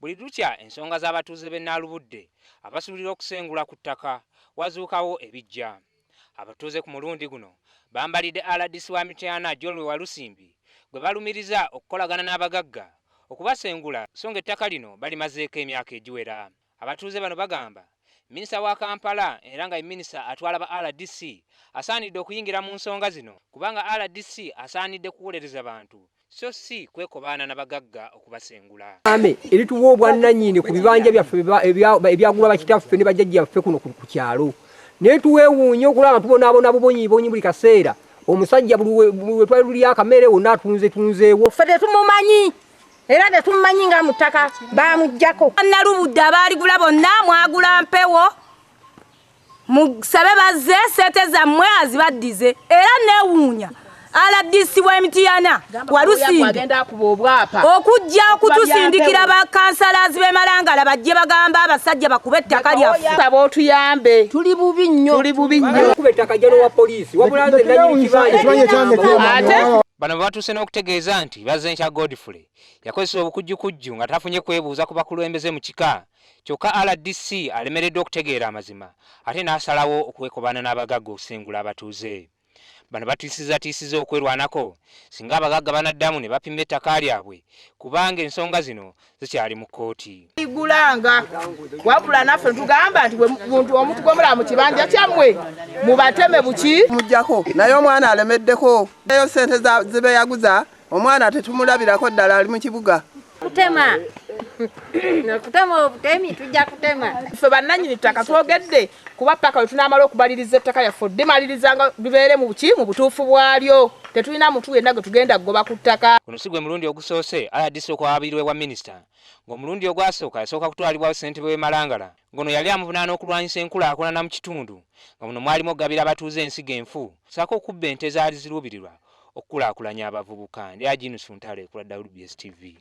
Buli lukya ensonga z'abatuuze b'e Naalubudde abasuubirira okusengula ku ttaka wazuukawo ebijja. Abatuuze ku mulundi guno bambalidde RDC wa Mityana John Walusimbi gwe balumiriza okukolagana n'abagagga okubasengula so ng'ettaka lino balimazeeko emyaka egiwera. Abatuuze bano bagamba Minisita wa Kampala era nga minisita atwala ba RDC asaanidde okuyingira mu nsonga zino kubanga RDC asaanidde kuwolereza bantu so si kwekobaana n'abagagga okubasengula. Erituwa obwannannyini ku bibanja byaffe ebyagula bakitaffe ne bajjajja baffe kuno ku kyalo. Naye tuweewuunya okulaba tubonaabona bubonyiibonyi buli kaseera. Omusajja buli twali luli akamere wonna atunzeewo. Ffe tetumumanyi era tetumumanyi nga mu ttaka baamuggyako. Naalubudde abaaligula bonna mwagula mpewo musabe bazze sente zammwe azibaddize era neewuunya RDC wa Mityana Walusimbi okujja okutusindikira bakansalazi b'e Malangala bajje bagamba abasajja bakube ettaka lyaffe. Saba otuyambe. Tuli bubi nnyo. Kuba ettaka jalo wa poliisi wabula nze nanyini kibanja. Bano batuuse n'okutegeeza nti Bazenkya Godfrey yakozesa obukujjukujju nga tafunye kwebuuza ku bakulembeze mu kika kyokka RDC alemereddwa okutegeera amazima ate n'asalawo okwekobaana n'abagagga okusengula abatuuze. Bano batiisiza okwerwanako singa abagagga banaddamu ne bapima ettaka lyabwe kubanga ensonga zino zikyali mu kkooti. Igulanga wabula naffe tugamba nti muntu omuntu gw'omulaba mu kibanja kyammwe mubateme buki mujjako naye omwana alemeddeko eyo sente zibe yaguza omwana tetumulabirako ddala ali mu kibuga. Kutema obutemi tujja kutema. Ffe bannannyini ttaka twogedde kuba paka we tunaamala okubaliriza ettaka lyaffe dimaliriza nga bibeere mu buki mu butuufu bwalyo. Tetulina muntu yenna gwe tugenda kugoba ku ttaka. Guno si gwe mulundi ogusoose RDC okwabirwe wa minisita ng'omulundi ogwasooka yasooka kutwalibwawo ssentebe w'e Malangala ngono yali amuvunaana okulwanyisa enkulaakulana mu kitundu nga muno mwalimu okugabira abatuuze ensigo enfu ssaako okubba ente ezaali ziruubirirwa okukulaakulanya abavubuka. Ndi Agnes Ntale ku WBS TV.